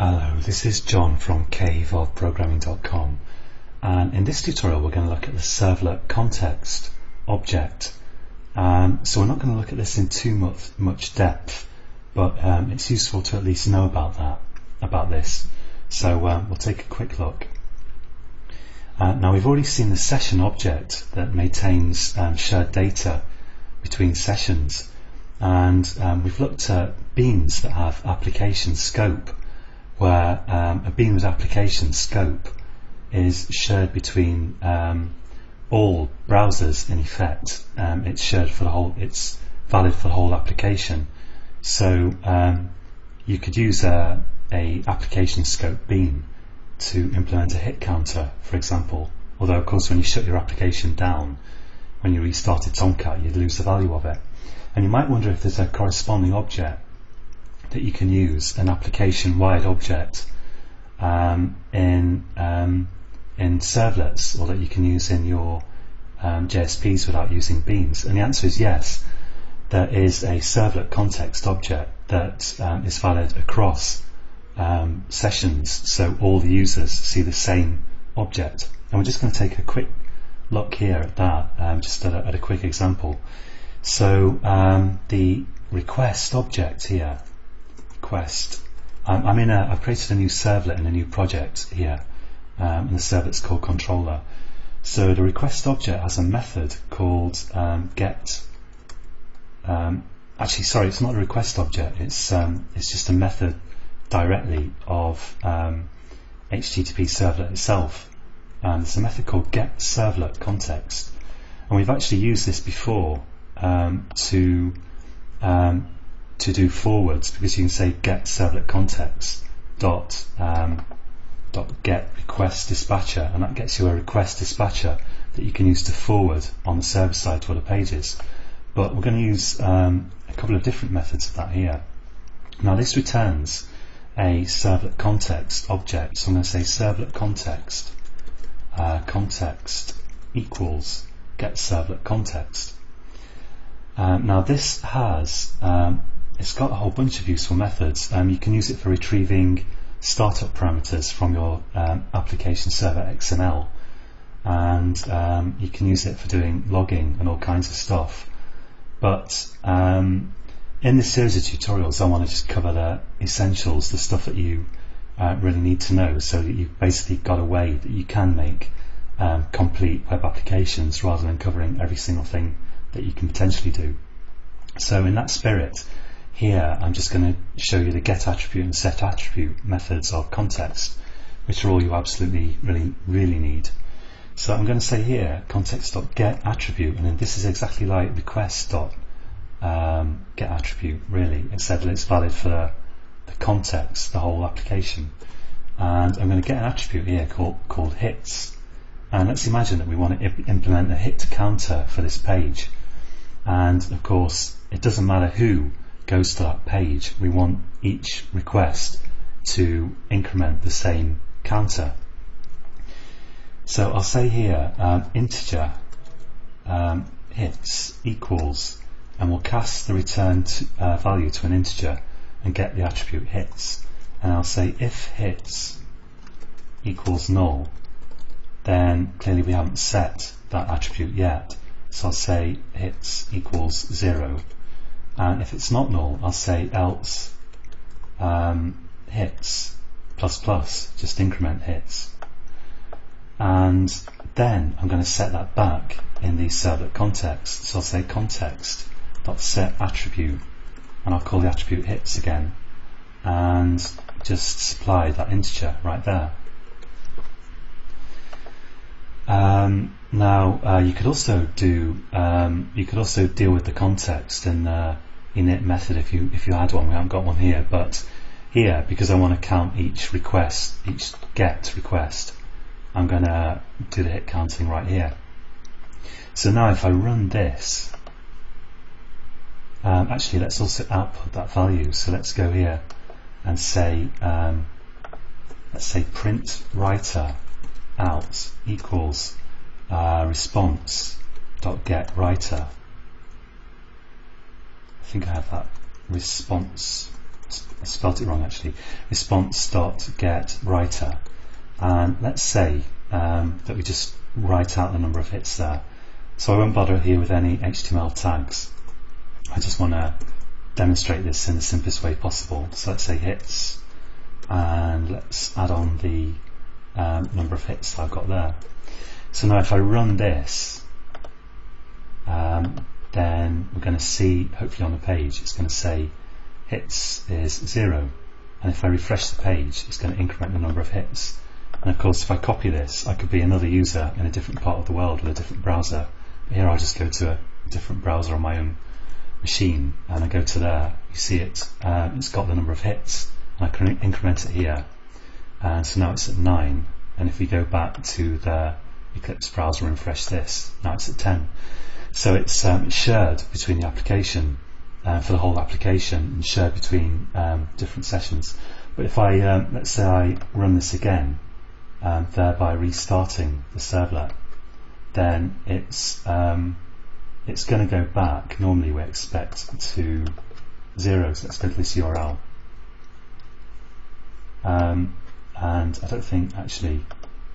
Hello, this is John from caveofprogramming.com, and in this tutorial we're going to look at the servlet context object. So we're not going to look at this in too much depth, but it's useful to at least know about this. So we'll take a quick look. Now we've already seen the session object that maintains shared data between sessions, and we've looked at beans that have application scope, where a bean with application scope is shared between all browsers in effect. It's shared for the whole, it's valid for the whole application. So you could use a application scope bean to implement a hit counter, for example. Although of course when you shut your application down, when you restarted Tomcat, you'd lose the value of it. And you might wonder if there's a corresponding object that you can use, an application-wide object in servlets, or that you can use in your JSPs without using beans. And the answer is yes. There is a servlet context object that is valid across sessions, so all the users see the same object. And we're just going to take a quick look here at that, just at a quick example. So the request object here, I've created a new servlet in a new project here, and the servlet's called controller. So the request object has a method called get. Actually, sorry, it's not a request object. It's just a method directly of HTTP servlet itself. There's a method called get servlet context, and we've actually used this before to do forwards, because you can say get servlet context dot get request dispatcher, and that gets you a request dispatcher that you can use to forward on the server side to other pages. But we're going to use a couple of different methods of that here. Now this returns a servlet context object, so I'm going to say servlet context context equals get servlet context. Now this has it's got a whole bunch of useful methods. You can use it for retrieving startup parameters from your application server XML, and you can use it for doing logging and all kinds of stuff. But in this series of tutorials I want to just cover the essentials, the stuff that you really need to know, so that you've basically got a way that you can make complete web applications, rather than covering every single thing that you can potentially do. So in that spirit, here I'm just going to show you the get attribute and set attribute methods of context, which are all you absolutely really need. So I'm going to say here context.get attribute, and then this is exactly like request.get attribute, really, except that it's valid for the context, the whole application. And I'm going to get an attribute here called hits, and let's imagine that we want to implement a hit counter for this page. And of course it doesn't matter who goes to that page, we want each request to increment the same counter. So I'll say here integer hits equals, and we'll cast the return value to an integer and get the attribute hits. And I'll say if hits equals null, then clearly we haven't set that attribute yet, so I'll say hits equals 0. And if it's not null, I'll say else hits ++, just increment hits. And then I'm going to set that back in the servlet context, so I'll say context.set attribute, and I'll call the attribute hits again, and just supply that integer right there. Now you could also deal with the context in the init method if you had one. We haven't got one here, but here, because I want to count each request, each get request, I'm going to do the hit counting right here. So now if I run this, actually let's also output that value. So let's go here and say let's say print writer out equals response.get writer. I think I have that response I spelt it wrong actually, response.getWriter, and let's say that we just write out the number of hits there. So I won't bother here with any HTML tags. I just want to demonstrate this in the simplest way possible. So let's say hits, and let's add on the number of hits that I've got there. So now if I run this, then we're going to see, hopefully on the page, it's going to say hits is 0, and if I refresh the page, it's going to increment the number of hits. And of course, if I copy this, I could be another user in a different part of the world with a different browser. But here I'll just go to a different browser on my own machine, and I go to there. You see it's got the number of hits, and I can increment it here, and so now it's at 9. And if we go back to the Eclipse browser and refresh this, now it's at 10. So it's shared between the application, for the whole application, and shared between different sessions. But if I, let's say I run this again, thereby restarting the servlet, then it's going to go back. Normally we expect to 0, so let's go to this URL. And I don't think actually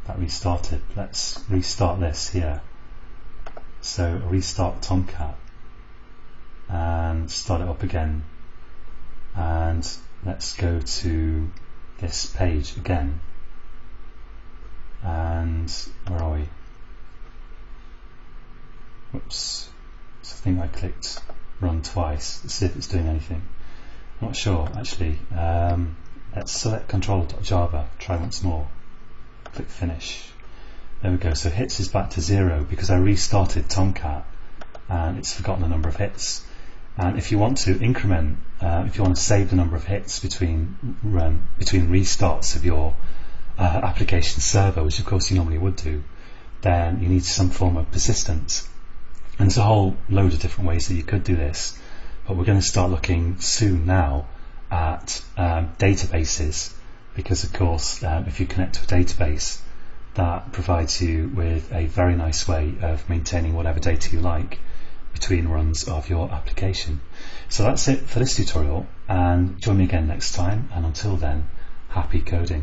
that restarted. Let's restart this here. So restart Tomcat and start it up again, and let's go to this page again, and where are we? Whoops, so I think I clicked run twice. Let's see if it's doing anything. I'm not sure actually. Let's select controller.java, try once more, click finish. There we go, so hits is back to 0 because I restarted Tomcat and it's forgotten the number of hits. And if you want to increment, if you want to save the number of hits between restarts of your application server, which of course you normally would do, then you need some form of persistence. And there's a whole load of different ways that you could do this, but we're going to start looking soon now at databases, because of course if you connect to a database, that provides you with a very nice way of maintaining whatever data you like between runs of your application. So that's it for this tutorial, and join me again next time, and until then, happy coding.